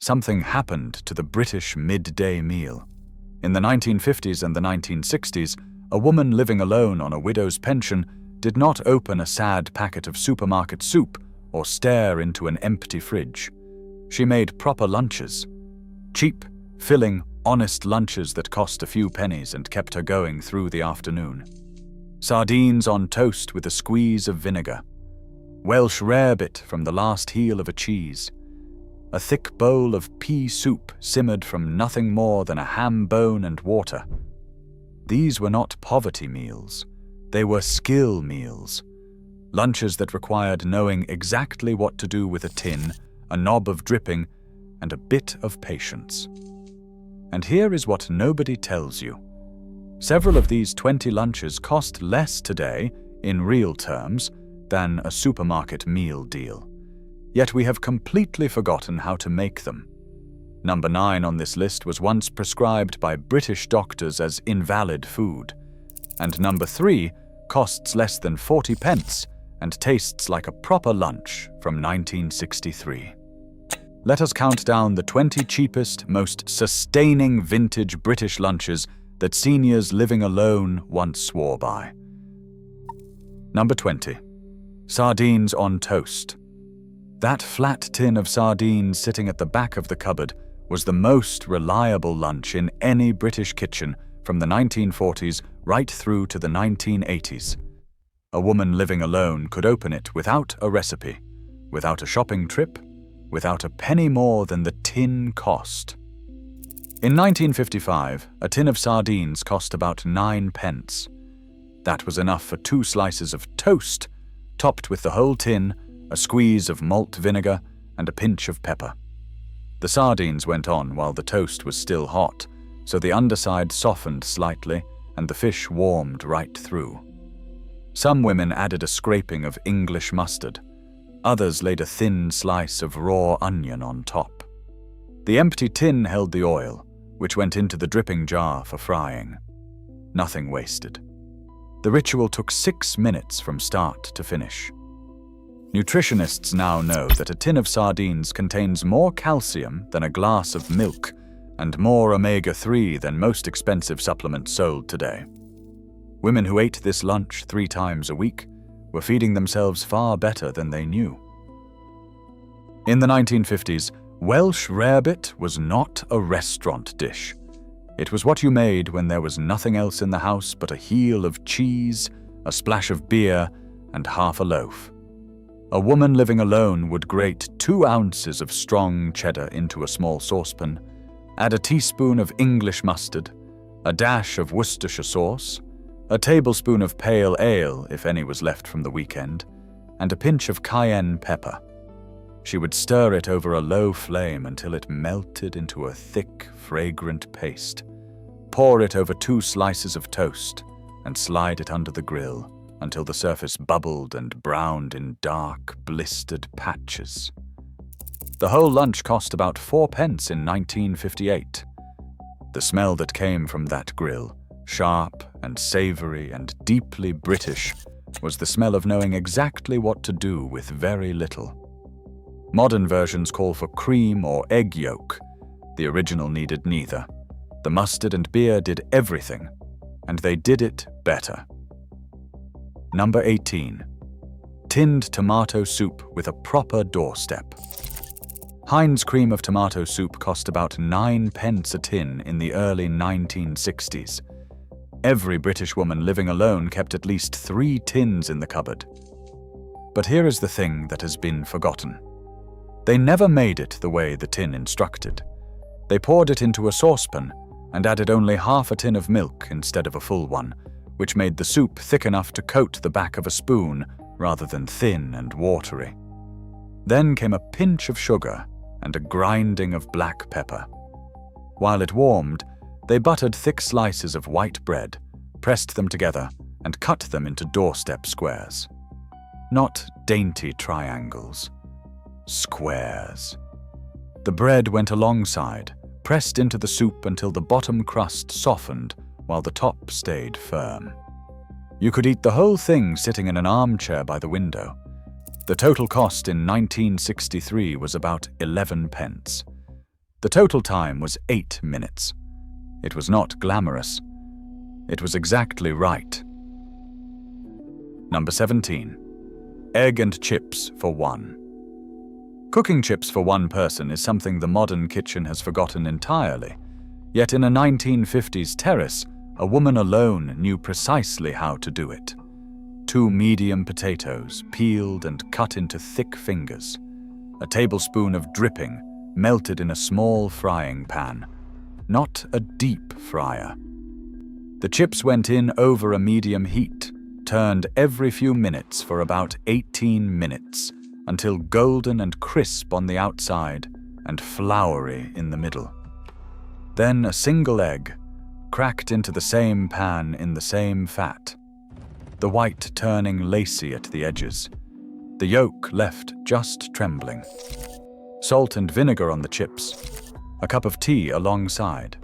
something happened to the British midday meal. In the 1950s and the 1960s, a woman living alone on a widow's pension did not open a sad packet of supermarket soup or stare into an empty fridge. She made proper lunches. Cheap, filling, honest lunches that cost a few pennies and kept her going through the afternoon. Sardines on toast with a squeeze of vinegar. Welsh rarebit from the last heel of a cheese. A thick bowl of pea soup simmered from nothing more than a ham bone and water. These were not poverty meals. They were skill meals. Lunches that required knowing exactly what to do with a tin, a knob of dripping, and a bit of patience. And here is what nobody tells you. Several of these 20 lunches cost less today, in real terms, than a supermarket meal deal. Yet we have completely forgotten how to make them. Number 9 on this list was once prescribed by British doctors as invalid food. And number 3 costs less than 40 pence and tastes like a proper lunch from 1963. Let us count down the 20 cheapest, most sustaining vintage British lunches that seniors living alone once swore by. Number 20. Sardines on toast. That flat tin of sardines sitting at the back of the cupboard was the most reliable lunch in any British kitchen from the 1940s right through to the 1980s. A woman living alone could open it without a recipe, without a shopping trip, without a penny more than the tin cost. In 1955, a tin of sardines cost about 9 pence. That was enough for 2 slices of toast, topped with the whole tin, a squeeze of malt vinegar, and a pinch of pepper. The sardines went on while the toast was still hot, so the underside softened slightly and the fish warmed right through. Some women added a scraping of English mustard. Others laid a thin slice of raw onion on top. The empty tin held the oil, which went into the dripping jar for frying. Nothing wasted. The ritual took 6 minutes from start to finish. Nutritionists now know that a tin of sardines contains more calcium than a glass of milk and more omega-3 than most expensive supplements sold today. Women who ate this lunch 3 times a week were feeding themselves far better than they knew. In the 1950s, Welsh rarebit was not a restaurant dish. It was what you made when there was nothing else in the house but a heel of cheese, a splash of beer, and half a loaf. A woman living alone would grate 2 ounces of strong cheddar into a small saucepan, add a teaspoon of English mustard, a dash of Worcestershire sauce, a tablespoon of pale ale if any was left from the weekend, and a pinch of cayenne pepper. She would stir it over a low flame until it melted into a thick, fragrant paste, pour it over 2 slices of toast, and slide it under the grill until the surface bubbled and browned in dark, blistered patches. The whole lunch cost about 4 pence in 1958. The smell that came from that grill, sharp and savory and deeply British, was the smell of knowing exactly what to do with very little. Modern versions call for cream or egg yolk. The original needed neither. The mustard and beer did everything, and they did it better. Number 18. Tinned tomato soup with a proper doorstep. Heinz cream of tomato soup cost about 9 pence a tin in the early 1960s. Every British woman living alone kept at least 3 tins in the cupboard. But here is the thing that has been forgotten. They never made it the way the tin instructed. They poured it into a saucepan and added only half a tin of milk instead of a full one, which made the soup thick enough to coat the back of a spoon rather than thin and watery. Then came a pinch of sugar and a grinding of black pepper. While it warmed, they buttered thick slices of white bread, pressed them together, and cut them into doorstep squares. Not dainty triangles. Squares. The bread went alongside, pressed into the soup until the bottom crust softened while the top stayed firm. You could eat the whole thing sitting in an armchair by the window. The total cost in 1963 was about 11 pence. The total time was 8 minutes. It was not glamorous. It was exactly right. Number 17. Egg and chips for one. Cooking chips for one person is something the modern kitchen has forgotten entirely. Yet in a 1950s terrace, a woman alone knew precisely how to do it. 2 medium potatoes, peeled and cut into thick fingers. A tablespoon of dripping, melted in a small frying pan. Not a deep fryer. The chips went in over a medium heat, turned every few minutes for about 18 minutes, until golden and crisp on the outside and floury in the middle. Then a single egg, cracked into the same pan in the same fat, the white turning lacy at the edges, the yolk left just trembling. Salt and vinegar on the chips, a cup of tea alongside.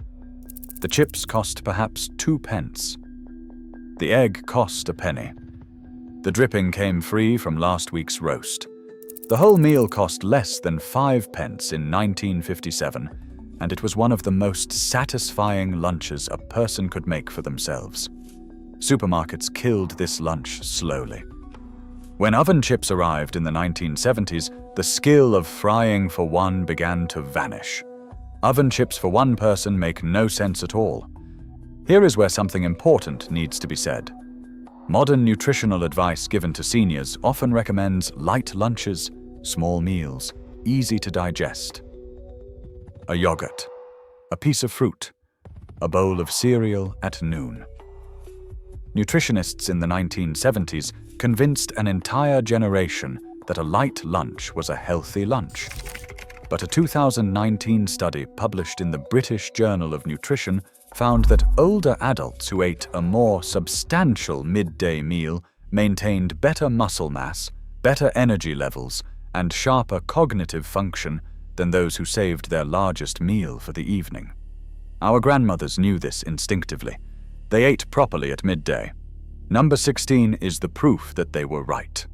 The chips cost perhaps 2 pence. The egg cost a penny. The dripping came free from last week's roast. The whole meal cost less than 5 pence in 1957, and it was one of the most satisfying lunches a person could make for themselves. Supermarkets killed this lunch slowly. When oven chips arrived in the 1970s, the skill of frying for one began to vanish. Oven chips for one person make no sense at all. Here is where something important needs to be said. Modern nutritional advice given to seniors often recommends light lunches, small meals, easy to digest. A yogurt, a piece of fruit, a bowl of cereal at noon. Nutritionists in the 1970s convinced an entire generation that a light lunch was a healthy lunch. But a 2019 study published in the British Journal of Nutrition found that older adults who ate a more substantial midday meal maintained better muscle mass, better energy levels, and sharper cognitive function than those who saved their largest meal for the evening. Our grandmothers knew this instinctively. They ate properly at midday. Number 16 is the proof that they were right.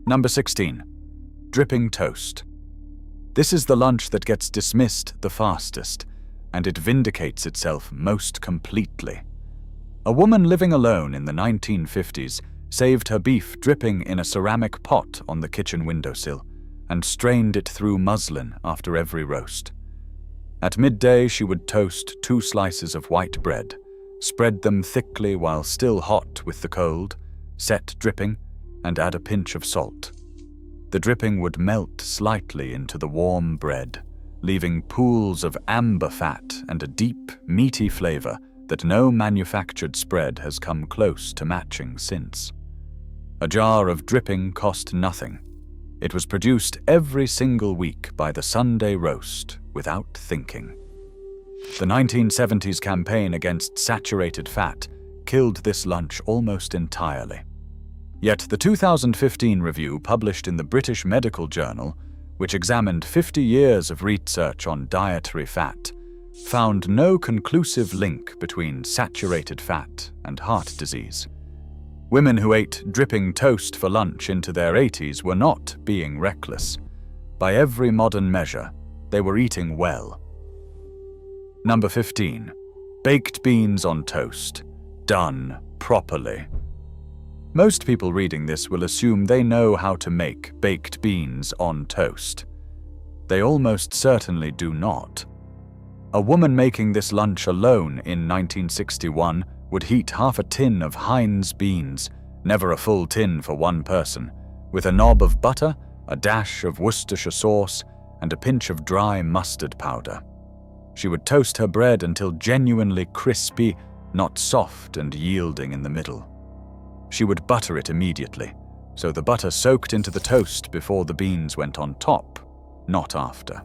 Number 16. Dripping toast. This is the lunch that gets dismissed the fastest, and it vindicates itself most completely. A woman living alone in the 1950s saved her beef dripping in a ceramic pot on the kitchen windowsill and strained it through muslin after every roast. At midday, she would toast 2 slices of white bread, spread them thickly while still hot with the cold, set dripping, and add a pinch of salt. The dripping would melt slightly into the warm bread, leaving pools of amber fat and a deep, meaty flavor that no manufactured spread has come close to matching since. A jar of dripping cost nothing. It was produced every single week by the Sunday roast without thinking. The 1970s campaign against saturated fat killed this lunch almost entirely. Yet the 2015 review published in the British Medical Journal, which examined 50 years of research on dietary fat, found no conclusive link between saturated fat and heart disease. Women who ate dripping toast for lunch into their 80s were not being reckless. By every modern measure, they were eating well. Number 15. Baked beans on toast. Done properly. Most people reading this will assume they know how to make baked beans on toast. They almost certainly do not. A woman making this lunch alone in 1961 would heat half a tin of Heinz beans, never a full tin for one person, with a knob of butter, a dash of Worcestershire sauce, and a pinch of dry mustard powder. She would toast her bread until genuinely crispy, not soft and yielding in the middle. She would butter it immediately, so the butter soaked into the toast before the beans went on top, not after.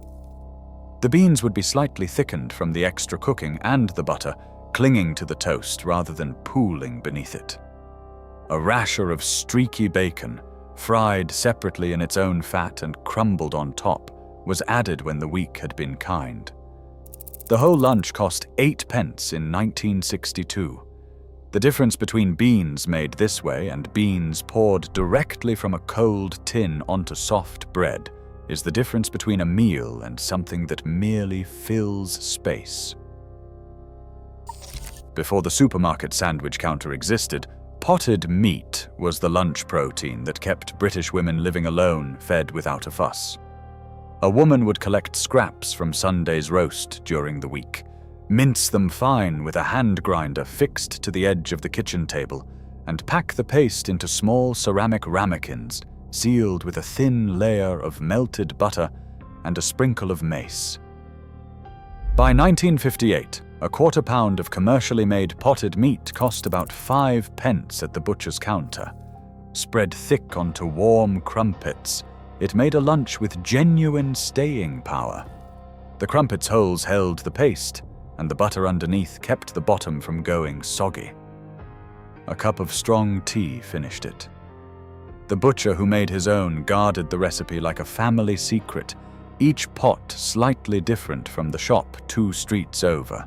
The beans would be slightly thickened from the extra cooking and the butter, clinging to the toast rather than pooling beneath it. A rasher of streaky bacon, fried separately in its own fat and crumbled on top, was added when the week had been kind. The whole lunch cost 8 pence in 1962. The difference between beans made this way and beans poured directly from a cold tin onto soft bread is the difference between a meal and something that merely fills space. Before the supermarket sandwich counter existed, potted meat was the lunch protein that kept British women living alone fed without a fuss. A woman would collect scraps from Sunday's roast during the week, mince them fine with a hand grinder fixed to the edge of the kitchen table, and pack the paste into small ceramic ramekins sealed with a thin layer of melted butter and a sprinkle of mace. By 1958, a quarter pound of commercially made potted meat cost about 5 pence at the butcher's counter. Spread thick onto warm crumpets, it made a lunch with genuine staying power. The crumpets' holes held the paste, and the butter underneath kept the bottom from going soggy. A cup of strong tea finished it. The butcher who made his own guarded the recipe like a family secret, each pot slightly different from the shop 2 streets over.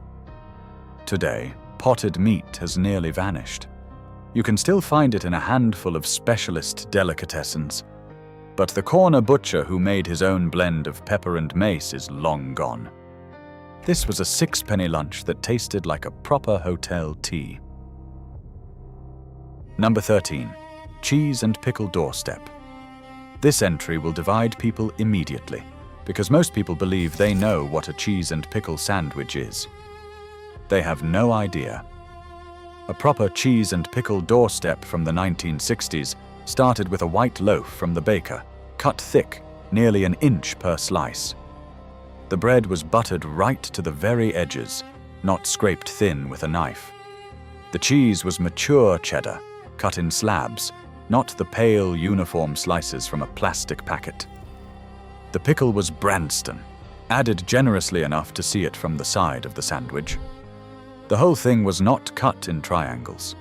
Today, potted meat has nearly vanished. You can still find it in a handful of specialist delicatessens, but the corner butcher who made his own blend of pepper and mace is long gone. This was a 6-penny lunch that tasted like a proper hotel tea. Number 13. Cheese and pickle doorstep. This entry will divide people immediately, because most people believe they know what a cheese and pickle sandwich is. They have no idea. A proper cheese and pickle doorstep from the 1960s started with a white loaf from the baker, cut thick, nearly an inch per slice. The bread was buttered right to the very edges, not scraped thin with a knife. The cheese was mature cheddar, cut in slabs, not the pale uniform slices from a plastic packet. The pickle was Branston, added generously enough to see it from the side of the sandwich. The whole thing was not cut in triangles.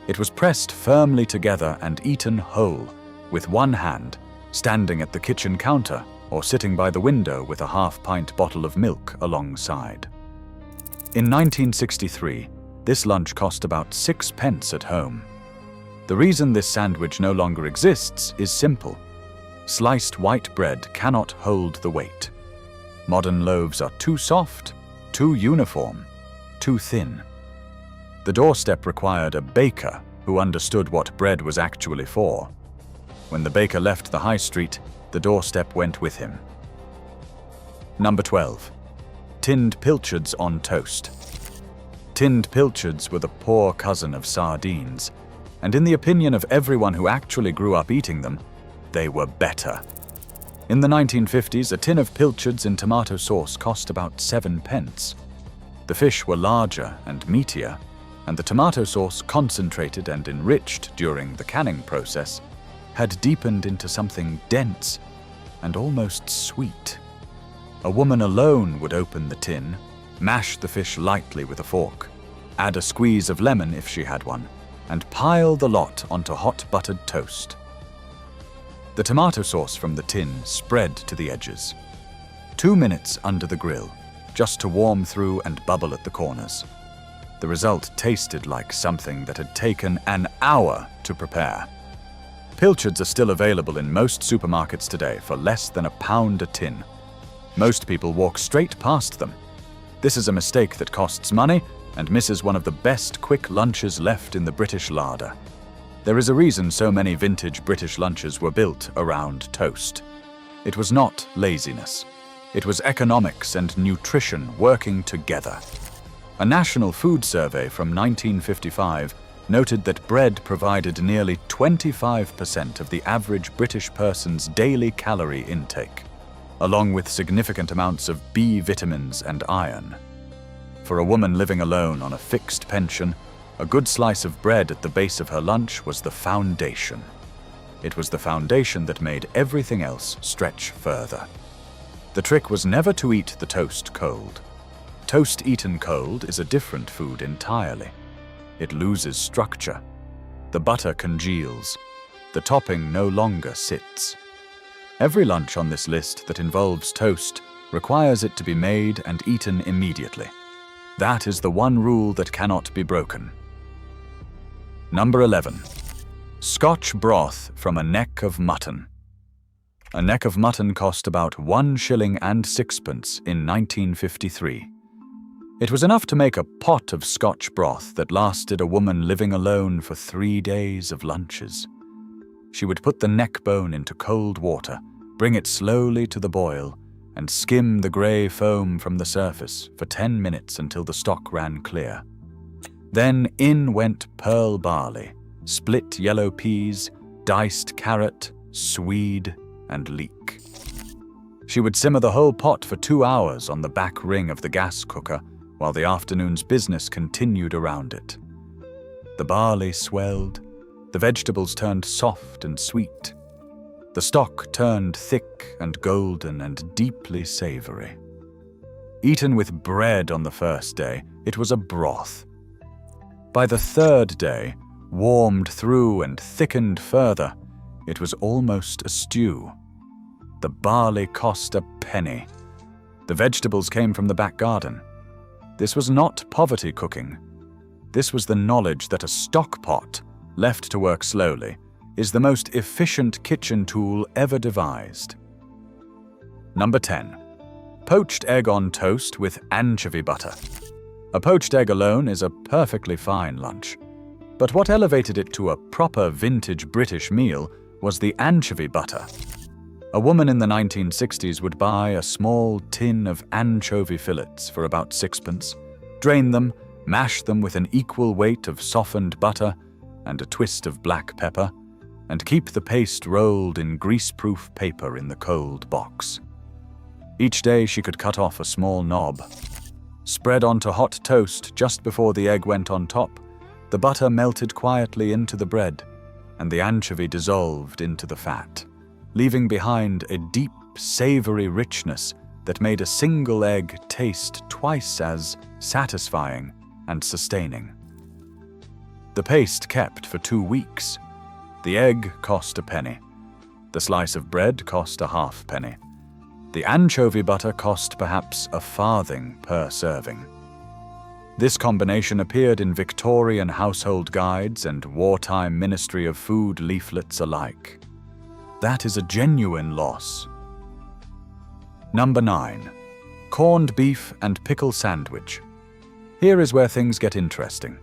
It was pressed firmly together and eaten whole, with one hand, standing at the kitchen counter or sitting by the window with a half-pint bottle of milk alongside. In 1963, this lunch cost about 6 pence at home. The reason this sandwich no longer exists is simple. Sliced white bread cannot hold the weight. Modern loaves are too soft, too uniform, too thin. The doorstep required a baker who understood what bread was actually for. When the baker left the high street, the doorstep went with him. Number 12. Tinned pilchards on toast. Tinned pilchards were the poor cousin of sardines, and in the opinion of everyone who actually grew up eating them, they were better. In the 1950s, a tin of pilchards in tomato sauce cost about 7 pence. The fish were larger and meatier, and the tomato sauce, concentrated and enriched during the canning process, had deepened into something dense and almost sweet. A woman alone would open the tin, mash the fish lightly with a fork, add a squeeze of lemon if she had one, and pile the lot onto hot buttered toast. The tomato sauce from the tin spread to the edges. 2 minutes under the grill, just to warm through and bubble at the corners. The result tasted like something that had taken an hour to prepare. Pilchards are still available in most supermarkets today for less than £1 a tin. Most people walk straight past them. This is a mistake that costs money and misses one of the best quick lunches left in the British larder. There is a reason so many vintage British lunches were built around toast. It was not laziness. It was economics and nutrition working together. A National Food Survey from 1955 noted that bread provided nearly 25% of the average British person's daily calorie intake, along with significant amounts of B vitamins and iron. For a woman living alone on a fixed pension, a good slice of bread at the base of her lunch was the foundation. It was the foundation that made everything else stretch further. The trick was never to eat the toast cold. Toast eaten cold is a different food entirely. It loses structure. The butter congeals. The topping no longer sits. Every lunch on this list that involves toast requires it to be made and eaten immediately. That is the one rule that cannot be broken. Number 11. Scotch broth from a neck of mutton. A neck of mutton cost about 1 shilling and sixpence in 1953. It was enough to make a pot of Scotch broth that lasted a woman living alone for 3 days of lunches. She would put the neck bone into cold water, bring it slowly to the boil, and skim the grey foam from the surface for 10 minutes until the stock ran clear. Then in went pearl barley, split yellow peas, diced carrot, swede, and leek. She would simmer the whole pot for 2 hours on the back ring of the gas cooker while the afternoon's business continued around it. The barley swelled, the vegetables turned soft and sweet. The stock turned thick and golden and deeply savoury. Eaten with bread on the first day, it was a broth. By the third day, warmed through and thickened further, it was almost a stew. The barley cost a penny. The vegetables came from the back garden. This was not poverty cooking. This was the knowledge that a stock pot, left to work slowly, is the most efficient kitchen tool ever devised. Number 10. Poached egg on toast with anchovy butter. A poached egg alone is a perfectly fine lunch, but what elevated it to a proper vintage British meal was the anchovy butter. A woman in the 1960s would buy a small tin of anchovy fillets for about sixpence, drain them, mash them with an equal weight of softened butter and a twist of black pepper, and keep the paste rolled in grease-proof paper in the cold box. Each day she could cut off a small knob. Spread onto hot toast just before the egg went on top, the butter melted quietly into the bread, and the anchovy dissolved into the fat, leaving behind a deep, savoury richness that made a single egg taste twice as satisfying and sustaining. The paste kept for 2 weeks. The egg cost a penny. The slice of bread cost a halfpenny. The anchovy butter cost perhaps a farthing per serving. This combination appeared in Victorian household guides and wartime Ministry of Food leaflets alike. That is a genuine loss. Number 9. Corned beef and pickle sandwich. Here is where things get interesting.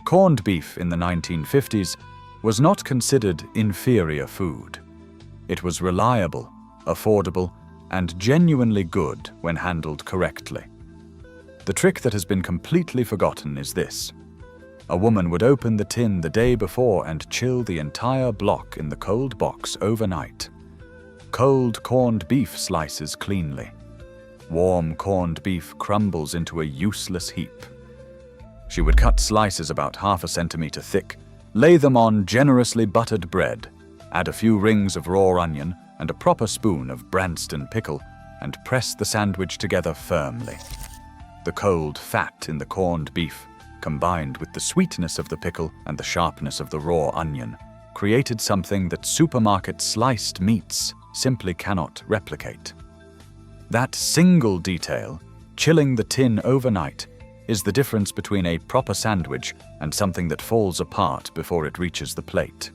Corned beef in the 1950s was not considered inferior food. It was reliable, affordable, and genuinely good when handled correctly. The trick that has been completely forgotten is this. A woman would open the tin the day before and chill the entire block in the cold box overnight. Cold corned beef slices cleanly. Warm corned beef crumbles into a useless heap. She would cut slices about ½ centimeter thick, lay them on generously buttered bread, add a few rings of raw onion and a proper spoon of Branston pickle, and press the sandwich together firmly. The cold fat in the corned beef, combined with the sweetness of the pickle and the sharpness of the raw onion, created something that supermarket sliced meats simply cannot replicate. That single detail, chilling the tin overnight, is the difference between a proper sandwich and something that falls apart before it reaches the plate.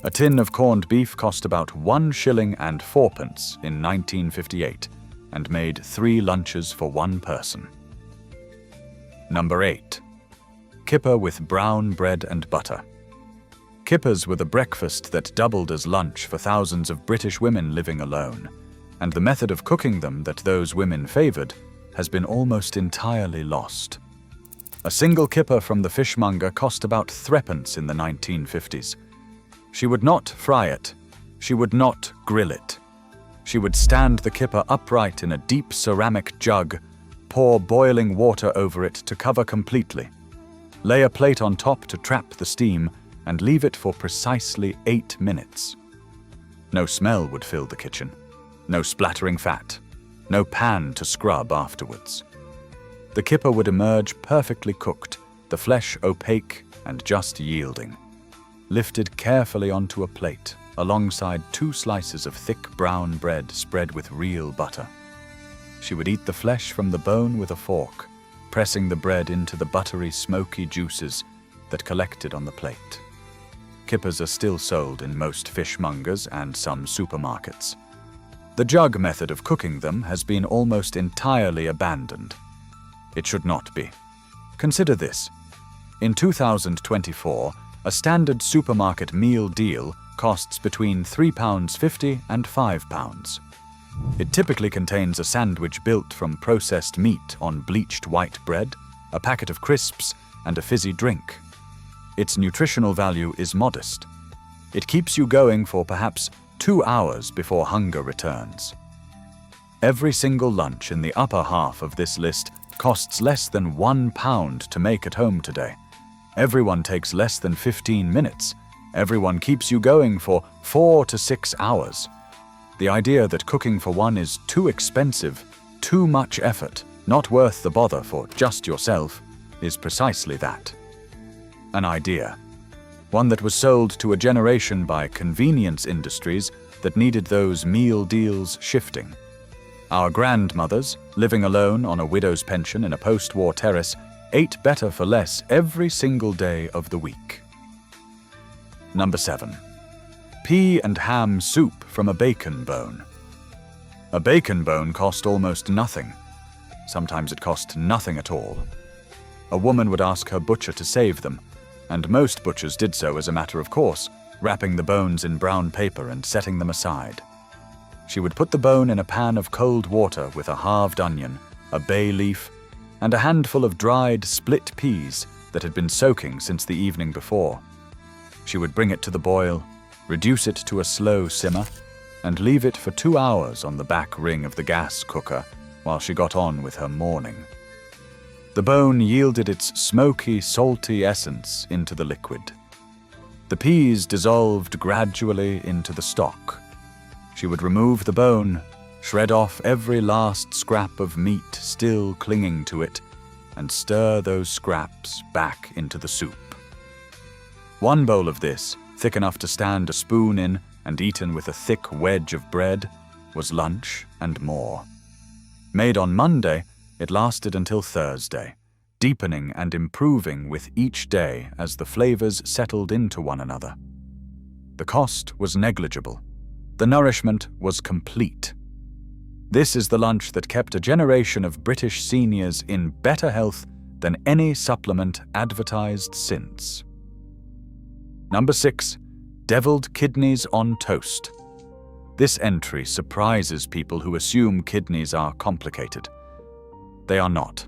A tin of corned beef cost about 1 shilling and 4pence in 1958 and made 3 lunches for 1 person. Number 8. Kipper with brown bread and butter. Kippers were the breakfast that doubled as lunch for thousands of British women living alone, and the method of cooking them that those women favoured has been almost entirely lost. A single kipper from the fishmonger cost about 3pence in the 1950s. She would not fry it. She would not grill it. She would stand the kipper upright in a deep ceramic jug, pour boiling water over it to cover completely, lay a plate on top to trap the steam, and leave it for precisely 8 minutes. No smell would fill the kitchen. No splattering fat. No pan to scrub afterwards. The kipper would emerge perfectly cooked, the flesh opaque and just yielding, lifted carefully onto a plate, alongside 2 slices of thick brown bread spread with real butter. She would eat the flesh from the bone with a fork, pressing the bread into the buttery, smoky juices that collected on the plate. kippers are still sold in most fishmongers and some supermarkets. The jug method of cooking them has been almost entirely abandoned. It should not be. Consider this. In 2024, a standard supermarket meal deal costs between £3.50 and £5. It typically contains a sandwich built from processed meat on bleached white bread, a packet of crisps, and a fizzy drink. Its nutritional value is modest. It keeps you going for perhaps 2 hours before hunger returns. Every single lunch in the upper half of this list costs less than £1 to make at home today. Everyone takes less than 15 minutes. Everyone keeps you going for 4 to 6 hours. The idea that cooking for one is too expensive, too much effort, not worth the bother for just yourself, is precisely that. An idea. One that was sold to a generation by convenience industries that needed those meal deals shifting. Our grandmothers, living alone on a widow's pension in a post-war terrace, ate better for less every single day of the week. Number 7. Pea and ham soup from a bacon bone. A bacon bone cost almost nothing. Sometimes it cost nothing at all. A woman would ask her butcher to save them, and most butchers did so as a matter of course, wrapping the bones in brown paper and setting them aside. She would put the bone in a pan of cold water with a halved onion, a bay leaf, and a handful of dried split peas that had been soaking since the evening before. She would bring it to the boil, reduce it to a slow simmer, and leave it for 2 hours on the back ring of the gas cooker while she got on with her morning. The bone yielded its smoky, salty essence into the liquid. The peas dissolved gradually into the stock. She would remove the bone, shred off every last scrap of meat still clinging to it, and stir those scraps back into the soup. One bowl of this, thick enough to stand a spoon in and eaten with a thick wedge of bread, was lunch and more. Made on Monday, it lasted until Thursday, deepening and improving with each day as the flavors settled into one another. The cost was negligible. The nourishment was complete. This is the lunch that kept a generation of British seniors in better health than any supplement advertised since. Number 6. Deviled kidneys on toast. This entry surprises people who assume kidneys are complicated. They are not.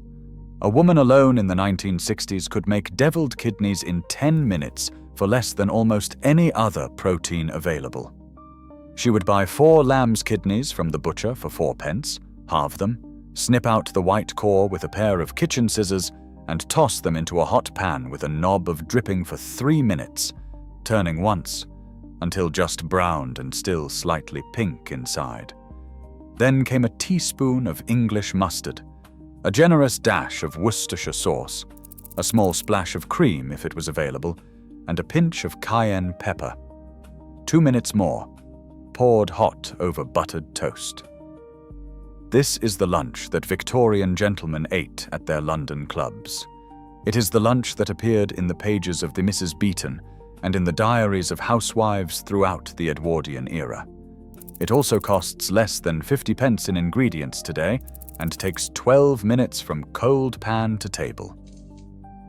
A woman alone in the 1960s could make deviled kidneys in 10 minutes for less than almost any other protein available. She would buy 4 lamb's kidneys from the butcher for 4p, halve them, snip out the white core with a pair of kitchen scissors, and toss them into a hot pan with a knob of dripping for 3 minutes, turning once, until just browned and still slightly pink inside. Then came a teaspoon of English mustard, a generous dash of Worcestershire sauce, a small splash of cream if it was available, and a pinch of cayenne pepper. 2 minutes more, poured hot over buttered toast. This is the lunch that Victorian gentlemen ate at their London clubs. It is the lunch that appeared in the pages of the Mrs. Beeton and in the diaries of housewives throughout the Edwardian era. It also costs less than 50p in ingredients today and takes 12 minutes from cold pan to table.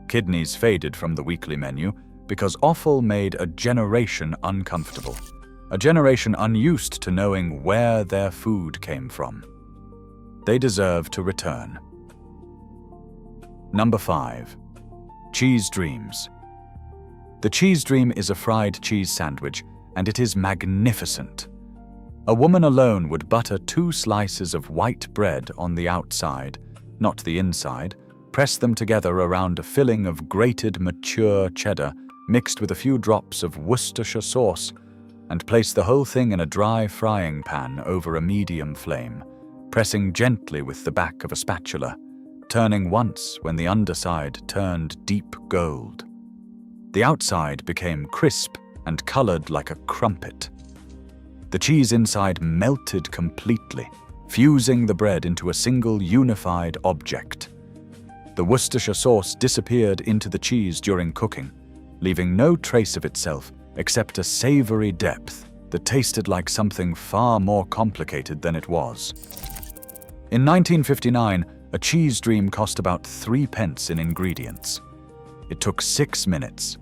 Kidneys faded from the weekly menu because offal made a generation uncomfortable, a generation unused to knowing where their food came from. They deserve to return. Number 5. Cheese Dreams. The Cheese Dream is a fried cheese sandwich, and it is magnificent. A woman alone would butter 2 slices of white bread on the outside, not the inside, press them together around a filling of grated mature cheddar mixed with a few drops of Worcestershire sauce, and place the whole thing in a dry frying pan over a medium flame, pressing gently with the back of a spatula, turning once when the underside turned deep gold. The outside became crisp and colored like a crumpet. The cheese inside melted completely, fusing the bread into a single unified object. The Worcestershire sauce disappeared into the cheese during cooking, leaving no trace of itself except a savory depth that tasted like something far more complicated than it was. In 1959, a cheese dream cost about 3 pence in ingredients. It took 6 minutes.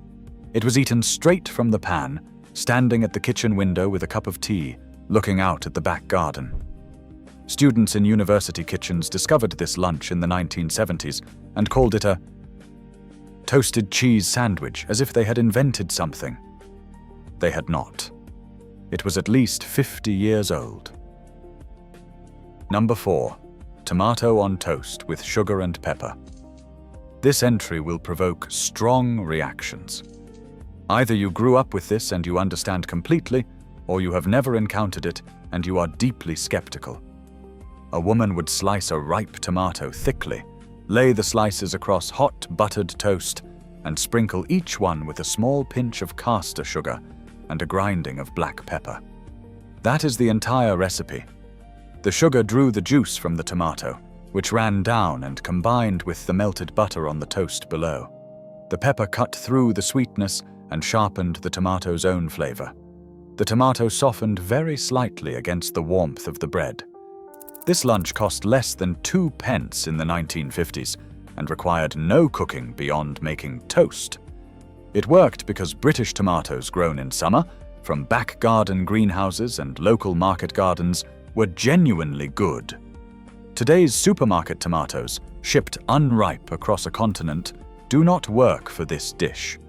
It was eaten straight from the pan, standing at the kitchen window with a cup of tea, looking out at the back garden. Students in university kitchens discovered this lunch in the 1970s and called it a toasted cheese sandwich, as if they had invented something. They had not. It was at least 50 years old. Number 4. Tomato on toast with sugar and pepper. This entry will provoke strong reactions. Either you grew up with this and you understand completely, or you have never encountered it and you are deeply skeptical. A woman would slice a ripe tomato thickly, lay the slices across hot buttered toast, and sprinkle each one with a small pinch of caster sugar and a grinding of black pepper. That is the entire recipe. The sugar drew the juice from the tomato, which ran down and combined with the melted butter on the toast below. The pepper cut through the sweetness and sharpened the tomato's own flavor. The tomato softened very slightly against the warmth of the bread. This lunch cost less than 2 pence in the 1950s and required no cooking beyond making toast. It worked because British tomatoes grown in summer, from back garden greenhouses and local market gardens, were genuinely good. Today's supermarket tomatoes, shipped unripe across a continent, do not work for this dish.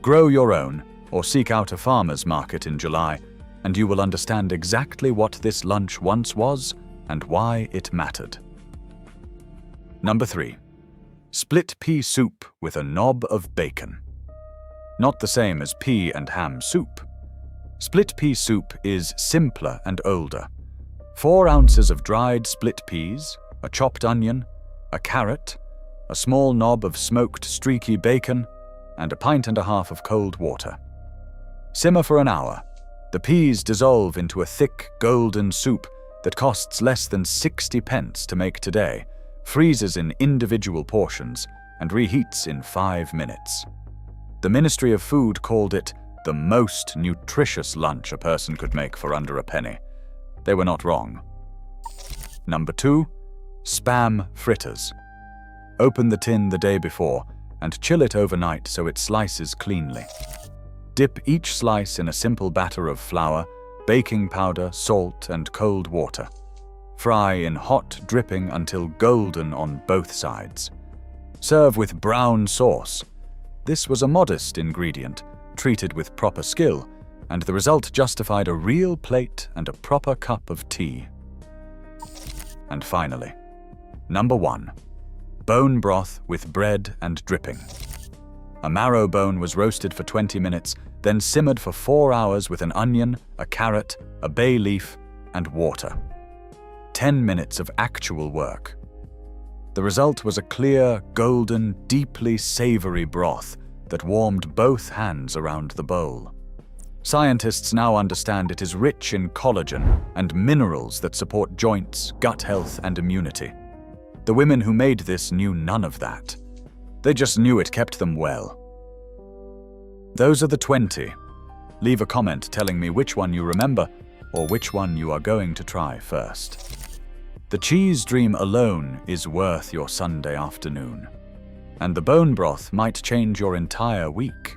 Grow your own, or seek out a farmer's market in July, and you will understand exactly what this lunch once was and why it mattered. Number 3. Split pea soup with a knob of bacon. Not the same as pea and ham soup. Split pea soup is simpler and older. 4 ounces of dried split peas, a chopped onion, a carrot, a small knob of smoked streaky bacon, and a pint and a half of cold water. Simmer for an hour. The peas dissolve into a thick, golden soup that costs less than 60 pence to make today, freezes in individual portions, and reheats in 5 minutes. The Ministry of Food called it the most nutritious lunch a person could make for under a penny. They were not wrong. Number 2. Spam fritters. Open the tin the day before and chill it overnight so it slices cleanly. Dip each slice in a simple batter of flour, baking powder, salt, and cold water. Fry in hot dripping until golden on both sides. Serve with brown sauce. This was a modest ingredient, treated with proper skill, and the result justified a real plate and a proper cup of tea. And finally, number 1. Bone broth with bread and dripping. A marrow bone was roasted for 20 minutes, then simmered for 4 hours with an onion, a carrot, a bay leaf, and water. 10 minutes of actual work. The result was a clear, golden, deeply savory broth that warmed both hands around the bowl. Scientists now understand it is rich in collagen and minerals that support joints, gut health, and immunity. The women who made this knew none of that. They just knew it kept them well. Those are the 20. Leave a comment telling me which one you remember or which one you are going to try first. The cheese dream alone is worth your Sunday afternoon, and the bone broth might change your entire week.